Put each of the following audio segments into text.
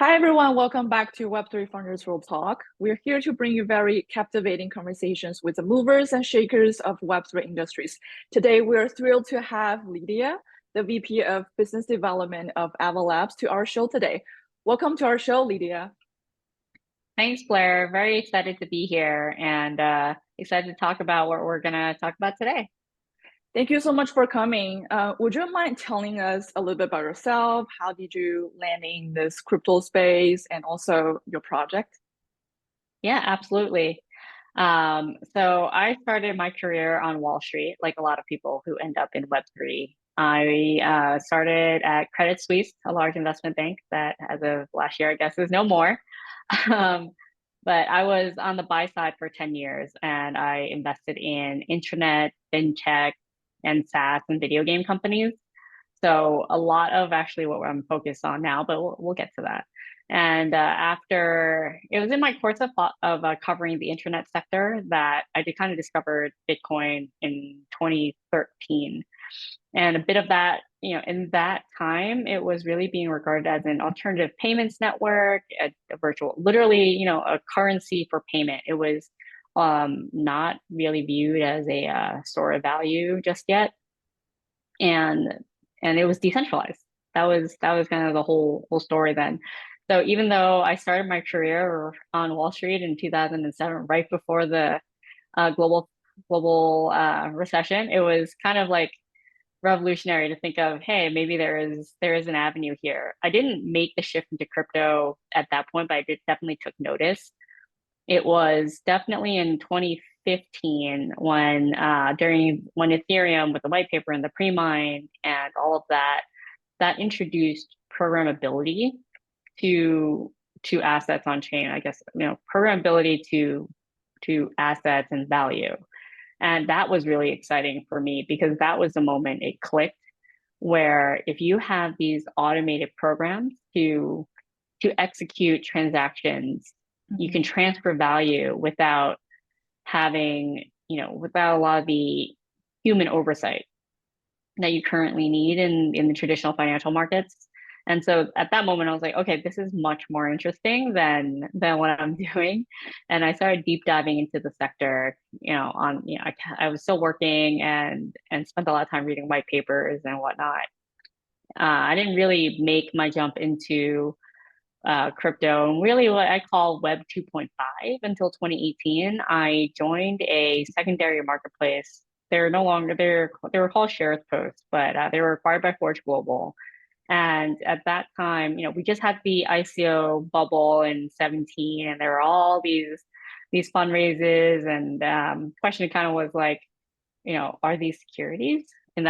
Hi, everyone. Welcome back to Web3 Founders World Talk. We're here to bring you very captivating conversations with the movers and shakers of Web3 industries. Today, we're thrilled to have Lydia, the VP of Business Development of Ava Labs, to our show today. Welcome to our show, Lydia. Thanks, Blair. Very excited to be here and excited to talk about what we're going to talk about today. Thank you so much for coming. Would you mind telling us a little bit about yourself? How did you land in this crypto space and also your project? Yeah, absolutely. So I started my career on Wall Street, like a lot of people who end up in Web3. I started at Credit Suisse, a large investment bank that as of last year, I guess, is no more. Um, but I was on the buy side for 10 years and I invested in internet, fintech, and SaaS and video game companies. So a lot of actually what I'm focused on now, but we'll get to that. And after it was in my course of covering the internet sector that I did kind of discovered Bitcoin in 2013. And a bit of that, in that time, it was really being regarded as an alternative payments network, a virtual, literally, a currency for payment. It was not really viewed as a store of value just yet. And it was decentralized. That was kind of the whole story then. So even though I started my career on Wall Street in 2007, right before the global recession, it was kind of like revolutionary to think of, hey, maybe there is an avenue here. I didn't make the shift into crypto at that point, but I definitely took notice. It was definitely in 2015 when Ethereum with the white paper and the pre-mine and all of that introduced programmability to assets on chain. I guess programmability to assets and value, and that was really exciting for me because that was the moment it clicked. Where if you have these automated programs to execute transactions, you can transfer value without having, without a lot of the human oversight that you currently need in the traditional financial markets. And so at that moment, I was like, okay, this is much more interesting than what I'm doing. And I started deep diving into the sector, I was still working and spent a lot of time reading white papers and whatnot. I didn't really make my jump into crypto and really what I call Web 2.5 until 2018. I joined a secondary marketplace. They're no longer they were called Shares Post, but they were acquired by Forge Global. And at that time, we just had the ICO bubble in 17, and there were all these fundraisers. And question kind of was like, are these securities? And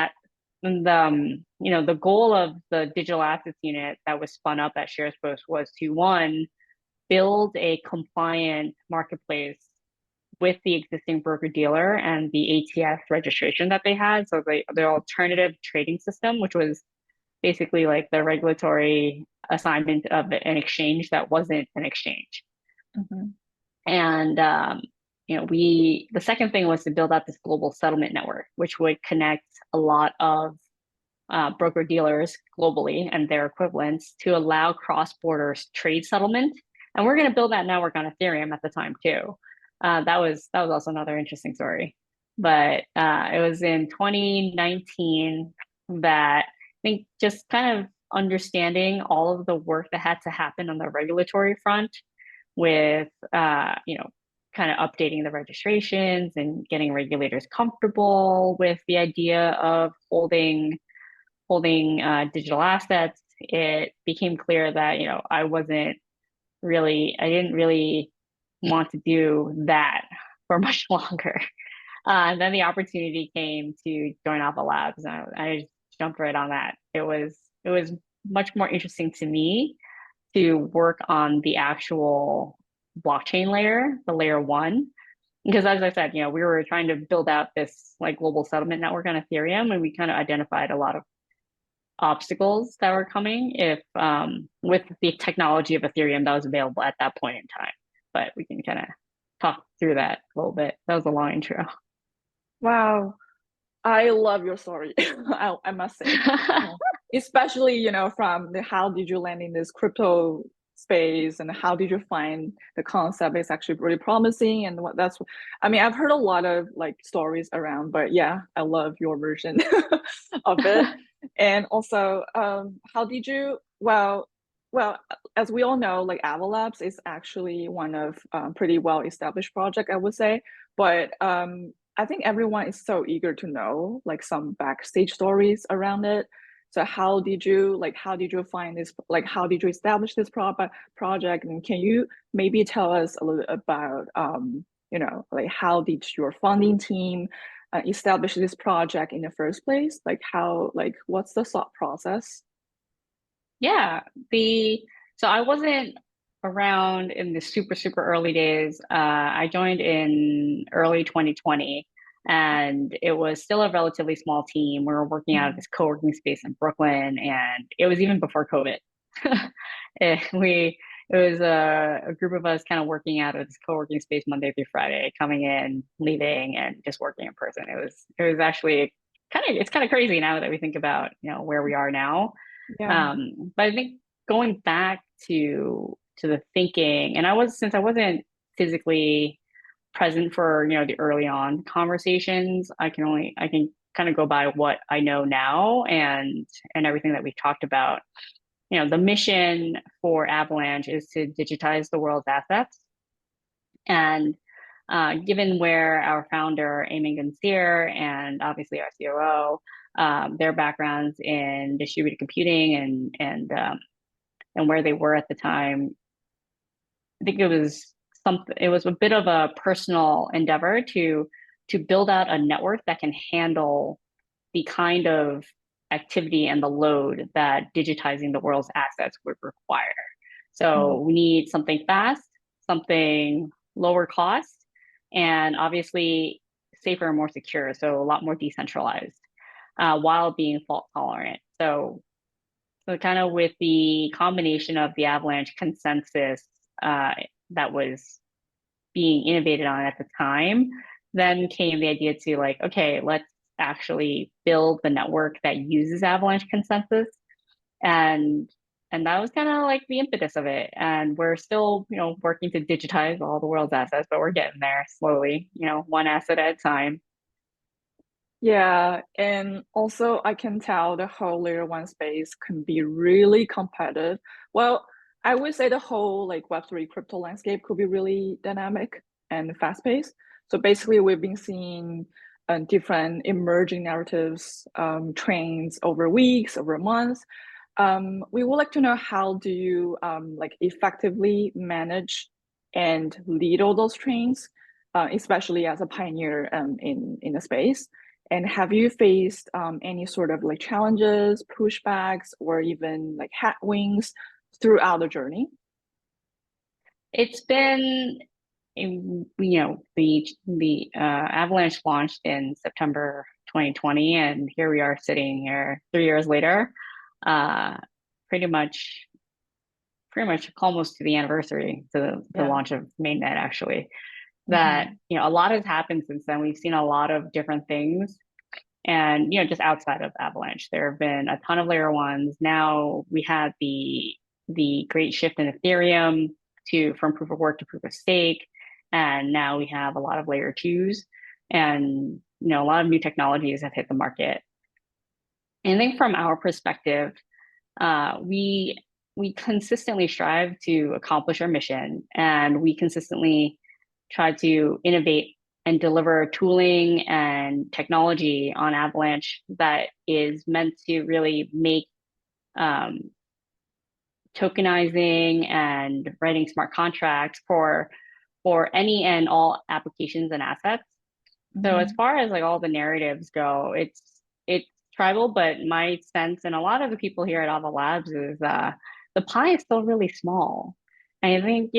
the goal of the digital assets unit that was spun up at SharesPost was to one, build a compliant marketplace with the existing broker dealer and the ATS registration that they had. So the alternative trading system, which was basically like the regulatory assignment of an exchange that wasn't an exchange. Mm-hmm. And the second thing was to build out this global settlement network, which would connect a lot of broker dealers globally and their equivalents to allow cross-border trade settlement. And we're going to build that network on Ethereum at the time too. That was also another interesting story. But it was in 2019 that I think just kind of understanding all of the work that had to happen on the regulatory front with kind of updating the registrations and getting regulators comfortable with the idea of holding digital assets. It became clear that I didn't really want to do that for much longer. And then the opportunity came to join Ava Labs, and I just jumped right on that. It was much more interesting to me to work on the actual blockchain layer, the layer one. Because as I said, we were trying to build out this like global settlement network on Ethereum, and we kind of identified a lot of obstacles that were coming if with the technology of Ethereum that was available at that point in time. But we can kind of talk through that a little bit. That was a long intro. Wow. I love your story. I must say, especially from the how did you land in this crypto space, and how did you find the concept is actually really promising? And what that's, I mean, I've heard a lot of like stories around, but yeah, I love your version of it. And also, how did you, well, as we all know, like Ava Labs is actually one of pretty well established project, I would say. But I think everyone is so eager to know like some backstage stories around it. So how did you find this, like how did you establish this project? And can you maybe tell us a little about like how did your funding team establish this project in the first place? Like how, like what's the thought process? Yeah, the so I wasn't around in the super early days. I joined in early 2020, and it was still a relatively small team. We were working out of Mhm. this co-working space in Brooklyn, and it was even before COVID. It was a group of us kind of working out of this co-working space Monday through Friday, coming in, leaving, and just working in person. It was actually it's kind of crazy now that we think about, where we are now. Yeah. But I think going back to the thinking, and since I wasn't physically present for, the early on conversations, I can kind of go by what I know now and everything that we've talked about. The mission for Avalanche is to digitize the world's assets. And given where our founder, Eamon Gunseer, and obviously our COO, their backgrounds in distributed computing and where they were at the time, I think it was a bit of a personal endeavor to build out a network that can handle the kind of activity and the load that digitizing the world's assets would require. So Mhm. we need something fast, something lower cost, and obviously safer and more secure. So a lot more decentralized, while being fault tolerant. So kind of with the combination of the Avalanche consensus uh, that was being innovated on at the time, then came the idea to like, okay, let's actually build the network that uses Avalanche consensus. And and that was kind of like the impetus of it. And we're still, working to digitize all the world's assets, but we're getting there slowly, one asset at a time. Yeah, and also I can tell the whole layer one space can be really competitive. Well, I would say the whole like Web3 crypto landscape could be really dynamic and fast-paced. So basically, we've been seeing different emerging narratives, trends over weeks, over months. We would like to know how do you like effectively manage and lead all those trends, especially as a pioneer in the space. And have you faced any sort of like challenges, pushbacks, or even like headwinds throughout the journey? It's been, the Avalanche launched in September 2020, and here we are sitting here 3 years later, uh, pretty much almost to the anniversary to the Yeah. launch of mainnet actually. That, Hmm. a lot has happened since then. We've seen a lot of different things. And just outside of Avalanche, there have been a ton of layer ones. Now we had the great shift in Ethereum to from proof of work to proof of stake. And now we have a lot of layer twos. And a lot of new technologies have hit the market. And I think from our perspective, we consistently strive to accomplish our mission, and we consistently try to innovate and deliver tooling and technology on Avalanche that is meant to really make um, tokenizing and writing smart contracts for any and all applications and assets. So as Hmm. far as like all the narratives go, it's tribal, but my sense and a lot of the people here at Ava Labs is the pie is still really small. And I think,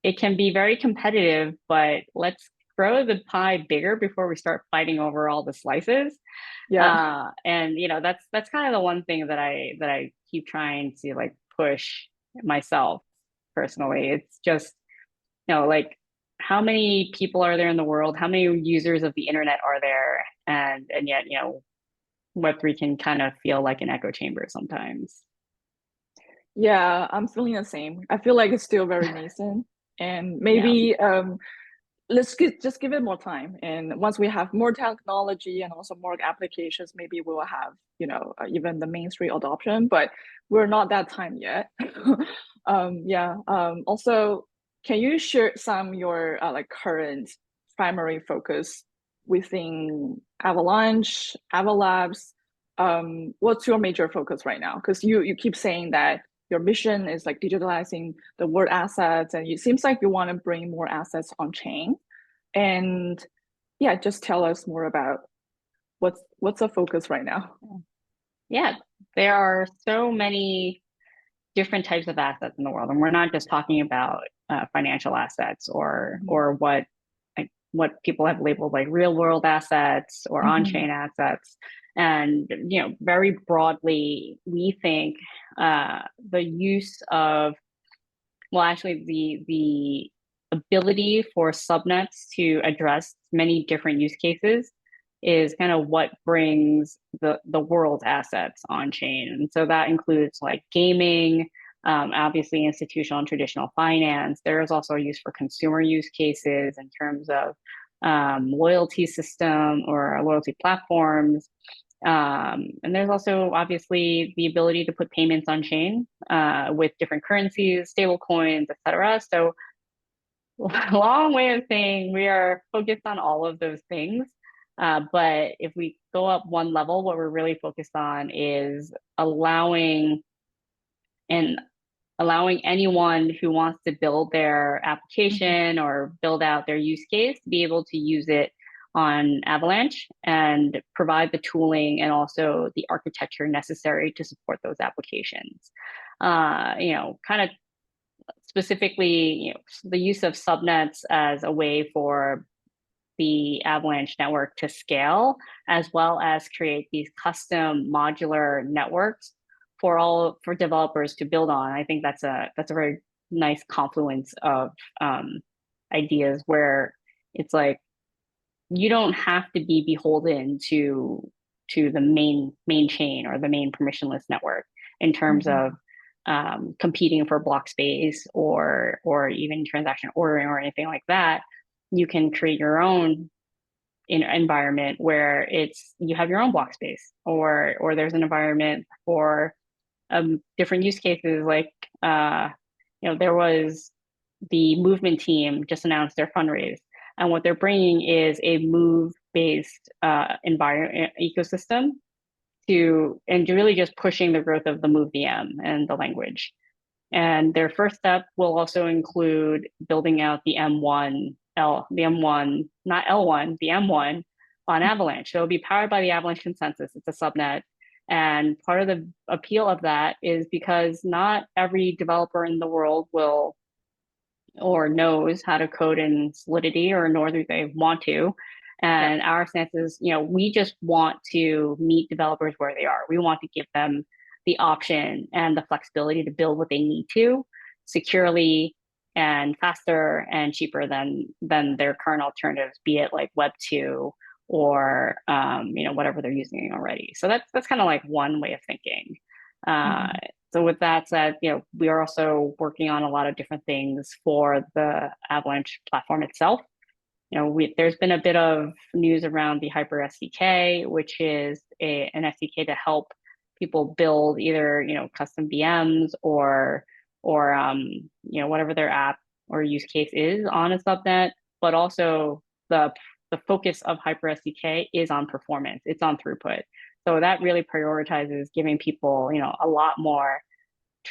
it can be very competitive, but let's grow the pie bigger before we start fighting over all the slices. Yeah. And that's kind of the one thing that I keep trying to like push myself personally. It's just, like how many people are there in the world? How many users of the internet are there? And yet, Web3 can kind of feel like an echo chamber sometimes. Yeah, I'm feeling the same. I feel like it's still very nascent, and Yeah. maybe just give it more time. And once we have more technology and also more applications, maybe we will have, even the mainstream adoption. But we're not that time yet. Yeah. Also, can you share some your like current primary focus within Avalanche, Ava Labs? What's your major focus right now? Because you keep saying that your mission is like digitalizing the world assets, and it seems like you want to bring more assets on chain. And yeah, just tell us more about what's the focus right now. Yeah. There are so many different types of assets in the world, and we're not just talking about financial assets Mhm. or what people have labeled like real world assets or Mhm. on-chain assets. And very broadly, we think the use of well, actually, the ability for subnets to address many different use cases is kind of what brings the world's assets on chain. And so that includes like gaming, obviously institutional and traditional finance. There is also a use for consumer use cases in terms of loyalty system or loyalty platforms. And there's also obviously the ability to put payments on chain with different currencies, stable coins, etc. So long way of saying we are focused on all of those things. But if we go up one level, what we're really focused on is and allowing anyone who wants to build their Mhm. application or build out their use case to be able to use it on Avalanche and provide the tooling and also the architecture necessary to support those applications. Kind of specifically, the use of subnets as a way for the Avalanche network to scale, as well as create these custom modular networks for developers to build on. I think that's a very nice confluence of ideas where it's like you don't have to be beholden to the main chain or the main permissionless network in terms of Mhm. competing for block space or even transaction ordering or anything like that. You can create your own environment where it's you have your own block space, or there's an environment for different use cases. Like there was the movement team just announced their fundraise, and what they're bringing is a move based environment ecosystem to really just pushing the growth of the move VM and the language. And their first step will also include building out the M1, not L1, the M1 on Avalanche. So it'll be powered by the Avalanche consensus. It's a subnet. And part of the appeal of that is because not every developer in the world will or knows how to code in Solidity, or nor do they want to. Yeah. And our stance is, we just want to meet developers where they are. We want to give them the option and the flexibility to build what they need to securely and faster and cheaper than their current alternatives, be it like Web 2 or whatever they're using already. So that's kind of like one way of thinking. Uh, Mhm. so with that said, we are also working on a lot of different things for the Avalanche platform itself. There's been a bit of news around the Hyper SDK, which is an SDK to help people build either custom VMs or whatever their app or use case is on a subnet. But also the focus of Hyper SDK is on performance. It's on throughput. So that really prioritizes giving people a lot more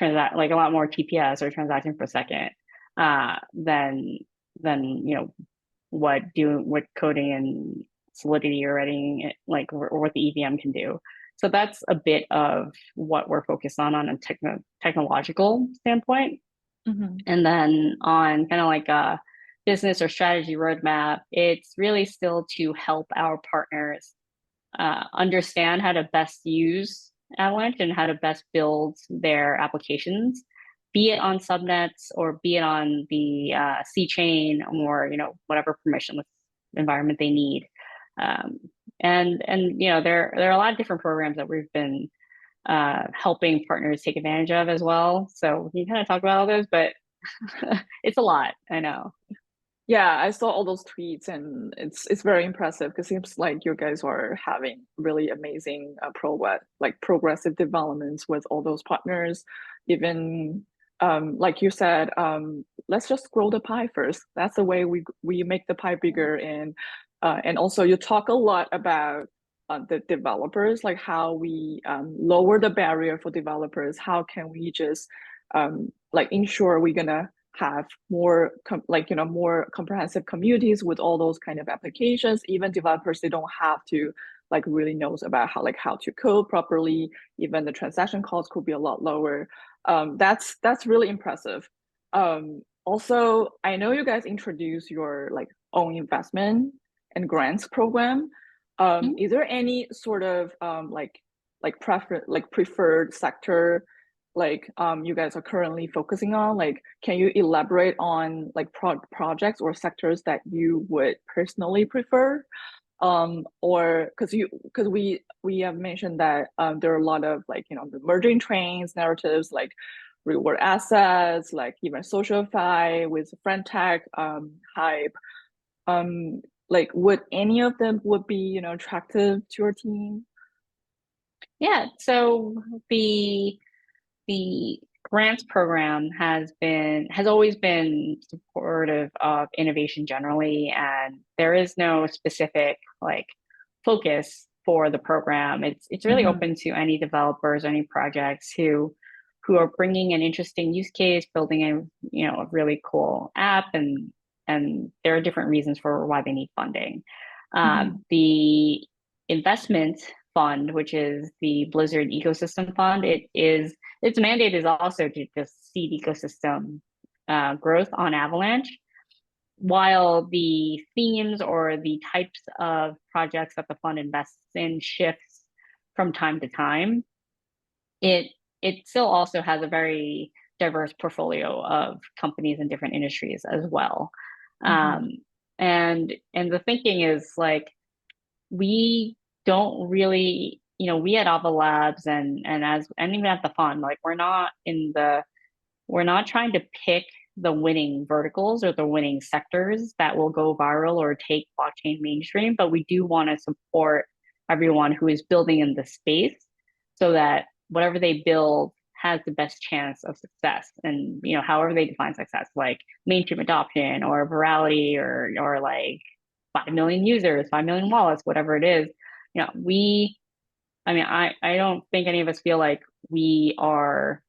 a lot more TPS or transaction per second than what coding and Solidity or writing or what the EVM can do. So that's a bit of what we're focused on a technological standpoint. Mhm. And then on kind of like a business or strategy roadmap, it's really still to help our partners understand how to best use Avalanche and how to best build their applications, be it on subnets or be it on the C chain or whatever permissionless environment they need. Um, and there are a lot of different programs that we've been helping partners take advantage of as well. So we kind of talk about all those, but it's a lot, I know. Yeah, I saw all those tweets and it's very impressive because it seems like you guys are having really amazing progressive developments with all those partners. Even like you said, let's just grow the pie first. That's the way we make the pie bigger. And also you talk a lot about the developers, like how we lower the barrier for developers. How can we just like ensure we're gonna have more more comprehensive communities with all those kind of applications. Even developers, they don't have to like really knows about how to code properly. Even the transaction costs could be a lot lower. That's really impressive. Also, I know you guys introduced your like own investment and grants program. Mhm. Is there any sort of preferred sector you guys are currently focusing on? Like, can you elaborate on like projects or sectors that you would personally prefer? Or because we have mentioned that there are a lot of like the merging trains narratives, like reward assets, like even socialify with friend tech hype. Like would any of them would be attractive to your team? Yeah, so the the grants program has always been supportive of innovation generally, and there is no specific like focus for the program. It's really Mm-hmm. open to any developers, any projects who are bringing an interesting use case, building a really cool app, and there are different reasons for why they need funding. Mm-hmm. The investment fund, which is the Blizzard ecosystem fund, its mandate is also to just seed ecosystem growth on Avalanche, while the themes or the types of projects that the fund invests in shifts from time to time. It still also has a very diverse portfolio of companies in different industries as well. Mm-hmm. Um, and the thinking is like we don't really, we at Ava Labs and even at the fund, like we're not trying to pick the winning verticals or the winning sectors that will go viral or take blockchain mainstream, but we do want to support everyone who is building in the space so that whatever they build has the best chance of success. And however they define success, like mainstream adoption or virality or like 5 million users, 5 million wallets, whatever it is, you know, we I mean, I don't think any of us feel like we are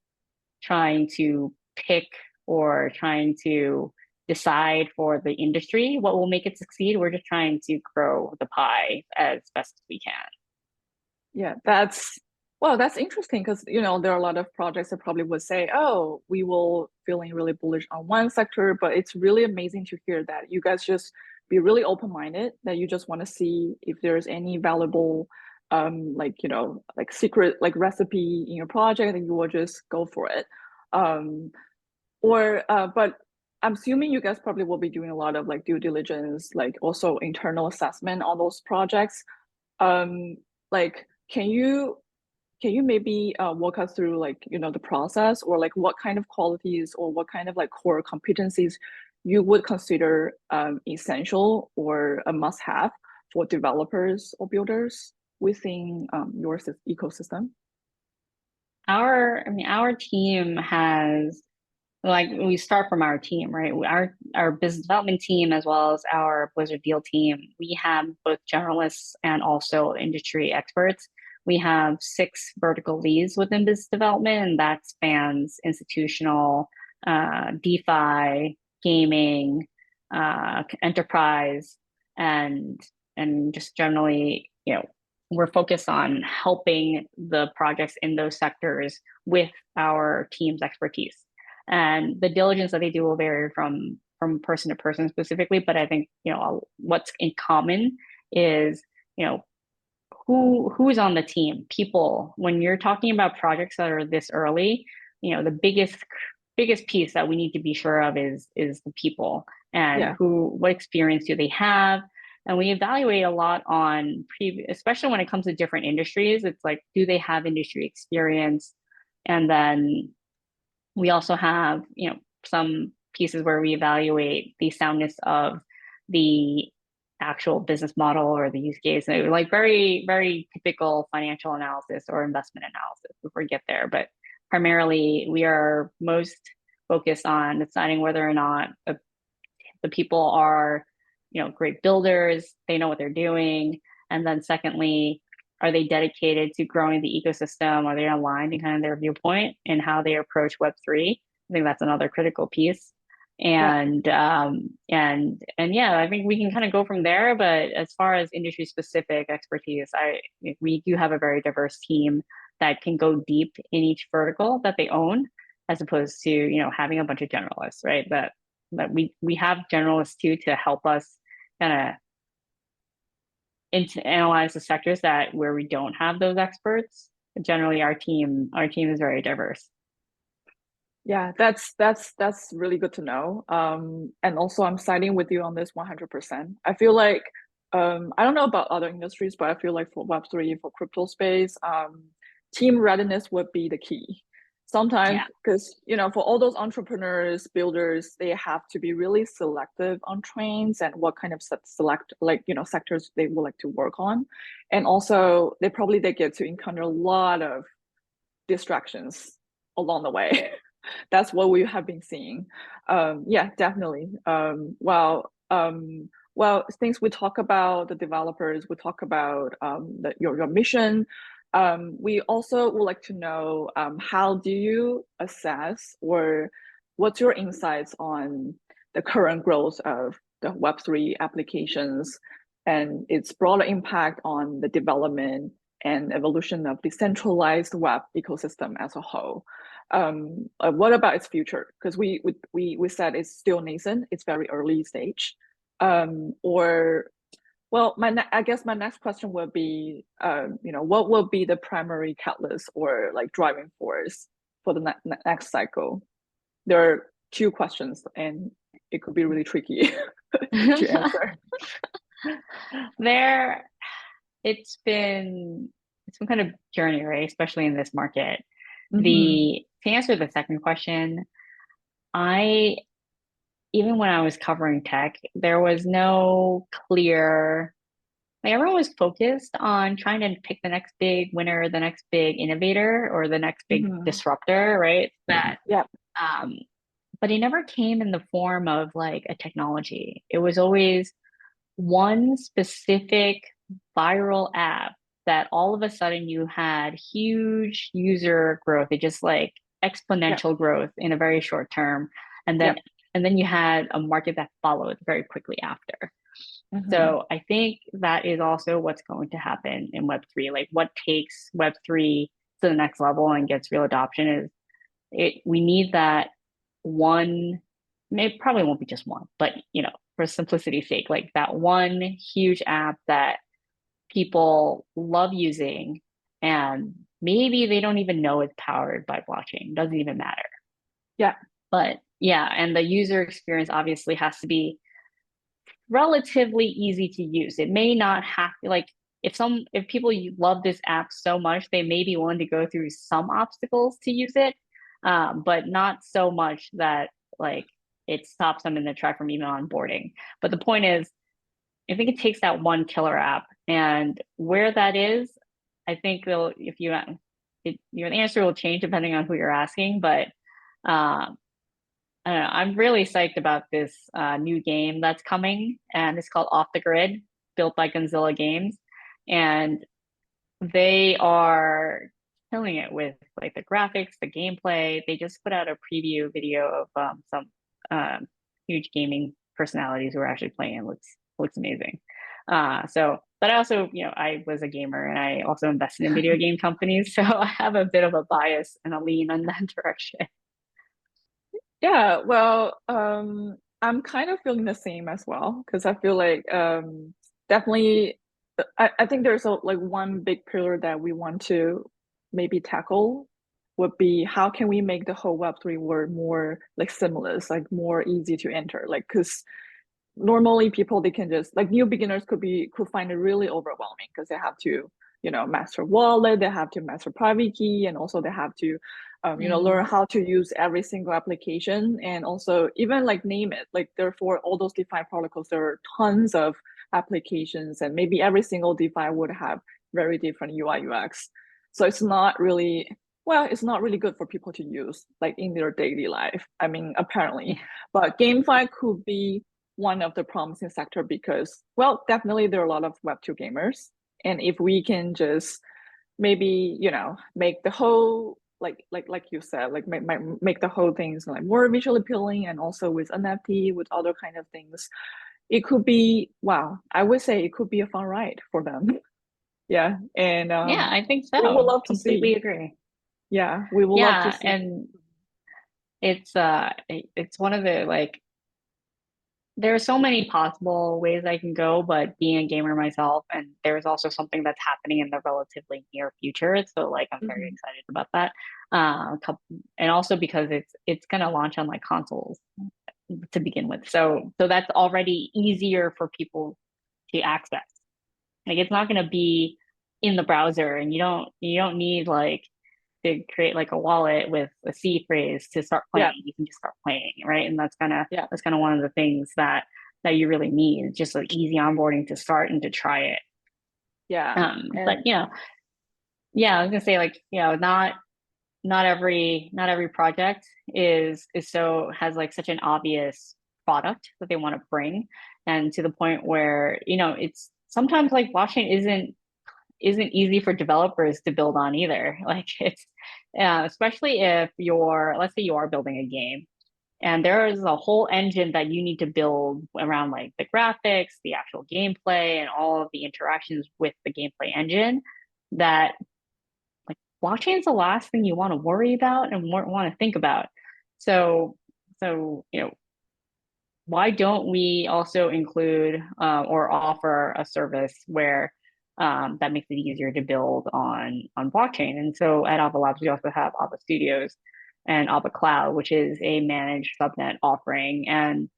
trying to pick or trying to decide for the industry what will make it succeed. We're just trying to grow the pie as best as we can. Yeah, that's interesting because there are a lot of projects that probably would say, "Oh, we will feeling really bullish on one sector," but it's really amazing to hear that you guys just be really open-minded, that you just want to see if there's any valuable like secret like recipe in your project and you will just go for it. Um or but I'm assuming you guys probably will be doing a lot of like due diligence, like also internal assessment on those projects. Like can you maybe walk us through like the process, or like what kind of qualities or what kind of like core competencies you would consider essential or a must-have for developers or builders within your ecosystem? Our team has, like, we start from our team, right? Our business development team as well as our Blizzard deal team, we have both generalists and also industry experts. We have 6 vertical leads within business development, and that spans institutional, DeFi, gaming, enterprise, and just generally, we're focused on helping the projects in those sectors with our team's expertise. And the diligence that they do will vary from person to person specifically, but I think what's in common is who's on the team. People, when you're talking about projects that are this early, the biggest piece that we need to be sure of is the people, and Yeah. what experience do they have, And we evaluate a lot on especially when it comes to different industries. It's like, do they have industry experience? And then we also have, some pieces where we evaluate the soundness of the actual business model or the use case. And like very, very typical financial analysis or investment analysis before we get there. But primarily, we are most focused on deciding whether or not the people are, great builders, they know what they're doing. And then secondly, are they dedicated to growing the ecosystem? Are they aligned in kind of their viewpoint and how they approach Web3? I think that's another critical piece. Yeah. And yeah, I think we can kind of go from there. But as far as industry specific expertise, we do have a very diverse team that can go deep in each vertical that they own, as opposed to having a bunch of generalists, right? But we have generalists too to help us kind of analyze the sectors that where we don't have those experts. Generally, our team is very diverse. Yeah, that's really good to know. And also I'm siding with you on this 100%. I feel like I don't know about other industries, but I feel like for Web3, for crypto space, team readiness would be the key. Sometimes, Yeah. because for all those entrepreneurs, builders, they have to be really selective on trains and what kind of select sectors they would like to work on. And also they get to encounter a lot of distractions along the way. That's what we have been seeing. Yeah, definitely. Well, things we talk about the developers, we talk about your mission. We also would like to know how do you assess or what's your insights on the current growth of the Web3 applications and its broader impact on the development and evolution of decentralized web ecosystem as a whole. What about its future? Because we said it's still nascent, it's very early stage. Or well, I guess my next question would be, what will be the primary catalyst or like driving force for the next cycle? There are two questions, and it could be really tricky to answer. There, it's been kind of journey, right? Especially in this market. Mm-hmm. To answer the second question, I even when I was covering tech, there was no clear, like everyone was focused on trying to pick the next big winner, the next big innovator, or the next big Mm-hmm. disruptor, right? Yeah. Um, but it never came in the form of like a technology. It was always one specific viral app that all of a sudden you had huge user growth. It just like Yeah. exponential growth in a very short term. And Yeah. then you had a market that followed very quickly after. Mm-hmm. So I think that is also what's going to happen in Web3. Like what takes Web3 to the next level and gets real adoption is we need that one, maybe probably won't be just one, but for simplicity's sake, like that one huge app that people love using and maybe they don't even know it's powered by blockchain. Doesn't even matter. Yeah. But yeah, and the user experience obviously has to be relatively easy to use. It may not have like if people love this app so much, they may be willing to go through some obstacles to use it, but not so much that like it stops them in their track from even onboarding. But the point is, I think it takes that one killer app, and where that is, I think they'll if you your answer will change depending on who you're asking, but um, I don't know. I'm really psyched about this new game that's coming, and it's called Off the Grid, built by Gonzilla Games, and they are killing it with like the graphics, the gameplay. They just put out a preview video of some huge gaming personalities who are actually playing. It looks amazing. But I also, I was a gamer and I also invested in video game companies, so I have a bit of a bias and a lean on that direction. Yeah, well, I'm kind of feeling the same as well because I feel like definitely I think there's like one big pillar that we want to maybe tackle would be how can we make the whole Web3 world more like seamless, like more easy to enter, like because normally people, they can just like new beginners could find it really overwhelming because they have to, master wallet, they have to master private key, and also they have to learn how to use every single application, and also even like name it, like therefore all those DeFi protocols, there are tons of applications, and maybe every single DeFi would have very different UI UX. So it's not really, well, it's not really good for people to use like in their daily life, I mean, apparently. But GameFi could be one of the promising sector because, well, definitely there are a lot of Web2 gamers. And if we can just maybe, make the whole, like you said, like make the whole things like more visually appealing, and also with NFT, with other kind of things, it could be, wow, I would say it could be a fun ride for them. Yeah. And Yeah, I think we would so. love to Completely see. agree. Yeah, we would love to Yeah, see. and it's one of the like there are so many possible ways I can go, but being a gamer myself, and there's also something that's happening in the relatively near future. So like I'm very Mhm. excited about that. And also because it's gonna launch on like consoles to begin with. So that's already easier for people to access. Like it's not gonna be in the browser, and you don't need like to create like a wallet with a C phrase to start Yeah, playing. You can just start playing, right? And that's kind of yeah, that's kind of one of the things that you really need, just like easy onboarding to start and to try it. yeah. But And yeah, I was gonna say like, not every project is so has like such an obvious product that they want to bring, and to the point where it's sometimes like blockchain isn't easy for developers to build on either. Like it's especially if let's say you are building a game and there is a whole engine that you need to build around like the graphics, the actual gameplay, and all of the interactions with the gameplay engine, that like blockchain is the last thing you want to worry about and want to think about. So so why don't we also include or offer a service where that makes it easier to build on blockchain? And so at Ava Labs, we also have Ava Studios and Ava Cloud, which is a managed subnet offering, and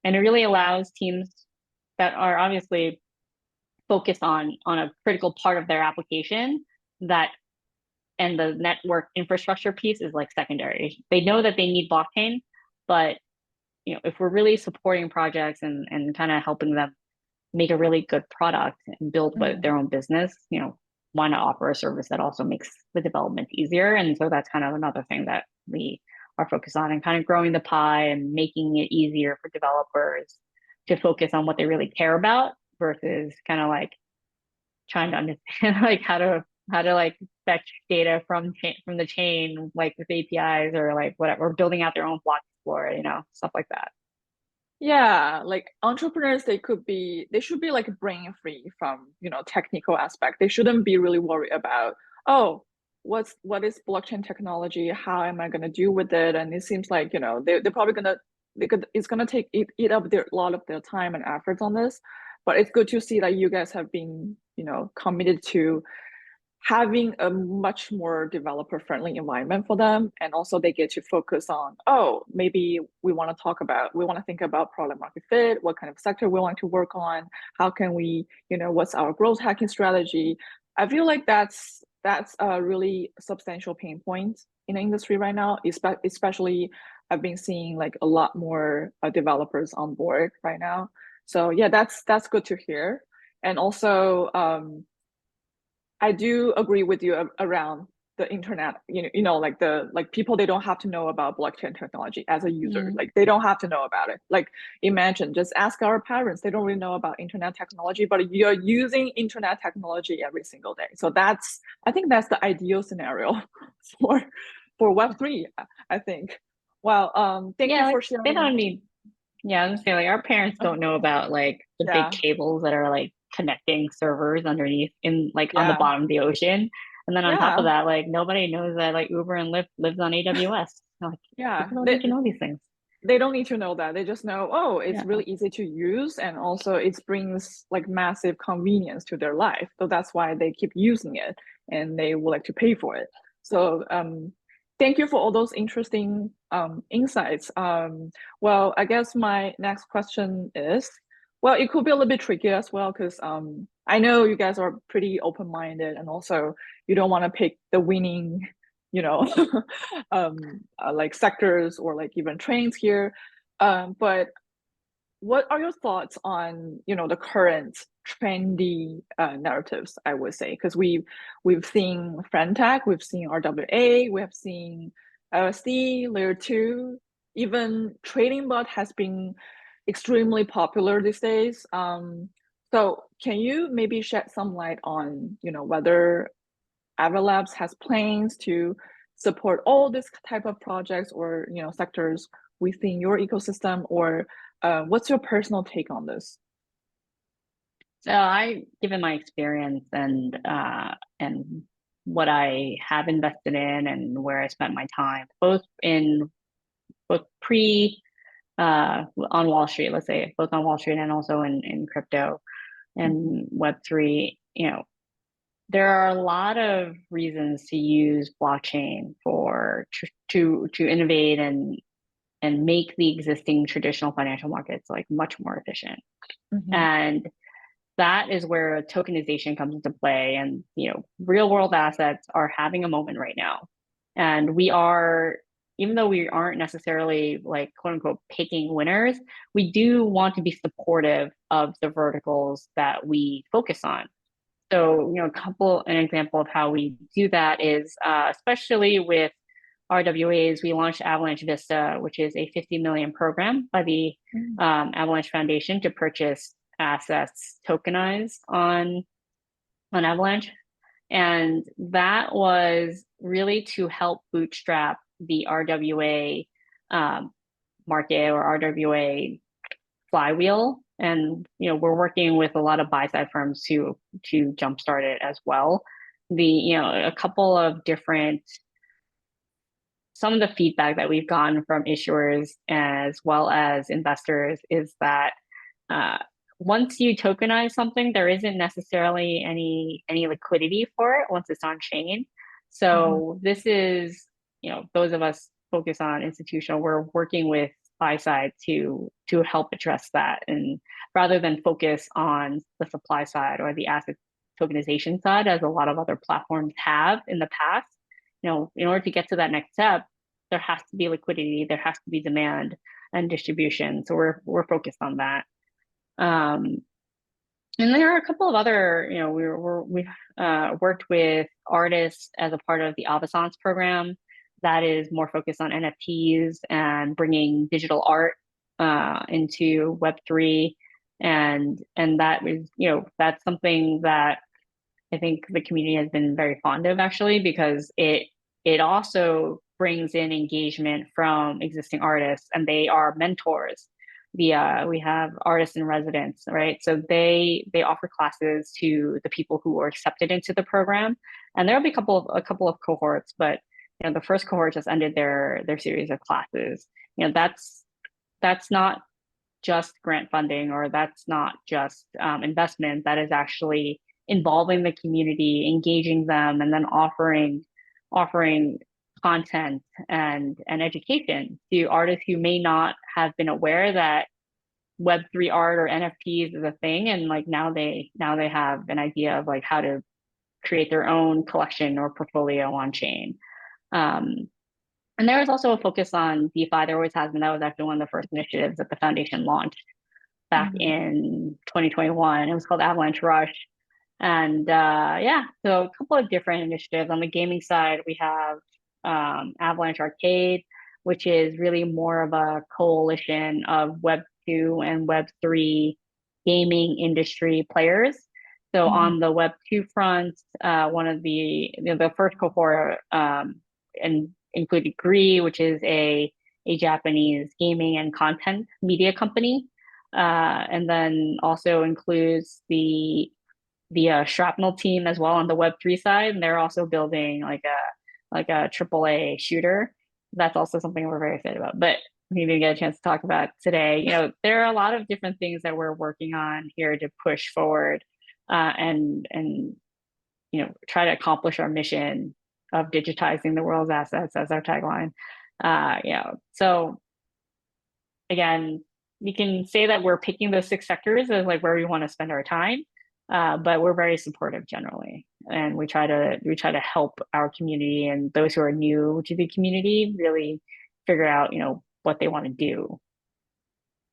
it really allows teams that are obviously focused on a critical part of their application, that and the network infrastructure piece is like secondary. They know that they need blockchain, but if we're really supporting projects and kind of helping them make a really good product and build mhm. their own business, why not offer a service that also makes the development easier? And so that's kind of another thing that we are focused on, and kind of growing the pie and making it easier for developers to focus on what they really care about versus kind of like trying to understand like how to like fetch data from the chain, like with APIs or like whatever, or building out their own block explorer, stuff like that. Yeah, like entrepreneurs, they should be like brain free from, technical aspect. They shouldn't be really worried about, oh, what is blockchain technology? How am I gonna deal with it? And it seems like, they're probably it's gonna eat up a lot of their time and efforts on this. But it's good to see that you guys have been, committed to having a much more developer friendly environment for them, and also they get to focus on, oh, maybe we want to think about product market fit, what kind of sector we want to work on, how can we, what's our growth hacking strategy. I feel like that's a really substantial pain point in the industry right now, especially I've been seeing like a lot more developers on board right now. So yeah, that's good to hear. And also I do agree with you around the internet. Like people, they don't have to know about blockchain technology as a user. Mm. Like they don't have to know about it. Like imagine, just ask our parents. They don't really know about internet technology, but you're using internet technology every single day. So I think that's the ideal scenario for Web3. I think. Well, thank you Yeah, like for they sharing. don't need. Yeah, I was gonna say like our parents don't know about like the big Yeah, cables that are like connecting servers underneath in like on the yeah, bottom of the ocean. And then on top of yeah, that, like nobody knows that like Uber and Lyft lives on AWS. Like yeah. people don't need to know these things. They don't need to know that. They just know, oh, it's Yeah. really easy to use, and also it brings like massive convenience to their life. So that's why they keep using it, and they would like to pay for it. So Thank you for all those interesting insights. Well, I guess my next question is, well, it could be a little bit tricky as well because I know you guys are pretty open-minded and also you don't want to pick the winning, you know, like sectors or like even trains here. But what are your thoughts on, the current trendy narratives, I would say? Because we've seen Frentech, we've seen RWA, we have seen LSD, Layer 2, even Trading Bot has been extremely popular these days. So can you maybe shed some light on, whether Ava Labs has plans to support all this type of projects or sectors within your ecosystem, or what's your personal take on this? So given my experience and what I have invested in and where I spent my time, both pre on Wall Street, let's say, both on Wall Street and also in crypto and Web3, there are a lot of reasons to use blockchain to innovate and make the existing traditional financial markets like much more efficient. Mm-hmm. And that is where tokenization comes into play. And real world assets are having a moment right now. And even though we aren't necessarily like quote unquote picking winners, we do want to be supportive of the verticals that we focus on. So, an example of how we do that is, especially with RWAs, we launched Avalanche Vista, which is a 50 million program by the Avalanche Foundation to purchase assets tokenized on Avalanche. And that was really to help bootstrap the RWA market or RWA flywheel. And we're working with a lot of buy side firms to jumpstart it as well. A couple of different some of the feedback that we've gotten from issuers as well as investors is that once you tokenize something, there isn't necessarily any liquidity for it once it's on chain. So this is, those of us focus on institutional, we're working with buy side to help address that. And rather than focus on the supply side or the asset tokenization side, as a lot of other platforms have in the past, in order to get to that next step, there has to be liquidity, there has to be demand and distribution. So we're focused on that. And there are a couple of other, we've worked with artists as a part of the Avasance program that is more focused on NFTs and bringing digital art into Web3. And that is, that's something that I think the community has been very fond of actually, because it also brings in engagement from existing artists and they are mentors. We have artists in residence, right? So they offer classes to the people who are accepted into the program, and there'll be a couple of cohorts, but the first cohort just ended their series of classes. That's not just grant funding, or that's not just investment. That is actually involving the community, engaging them, and then offering content and education to artists who may not have been aware that Web3 art or NFTs is a thing, and like now they have an idea of like how to create their own collection or portfolio on chain. And there was also a focus on DeFi. There always has been. That was actually one of the first initiatives that the foundation launched back in 2021. It was called Avalanche Rush. And so a couple of different initiatives. On the gaming side, we have Avalanche Arcade, which is really more of a coalition of Web2 and Web3 gaming industry players. So on the Web2 front, one of the first cohort and included Gree, which is a Japanese gaming and content media company, and then also includes the Shrapnel team as well on the Web3 side, and they're also building like a AAA shooter. That's also something we're very excited about, but we didn't get a chance to talk about today. There are a lot of different things that we're working on here to push forward and try to accomplish our mission of digitizing the world's assets as our tagline. So again, we can say that we're picking those 6 sectors as like where we want to spend our time, but we're very supportive generally, and we try to help our community and those who are new to the community really figure out what they want to do.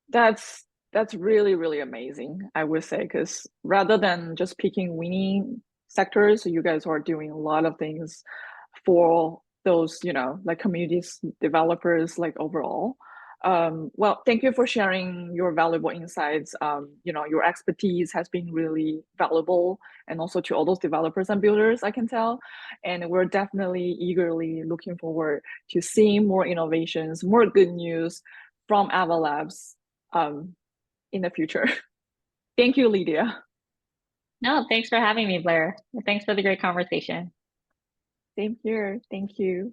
That's really, really amazing, I would say, because rather than just picking winning sectors, you guys are doing a lot of things for those, like communities, developers, like overall. Well, thank you for sharing your valuable insights. Your expertise has been really valuable, and also to all those developers and builders, I can tell. And we're definitely eagerly looking forward to seeing more innovations, more good news from Ava Labs in the future. Thank you, Lydia. No, thanks for having me, Blair. Thanks for the great conversation. Same here. Thank you.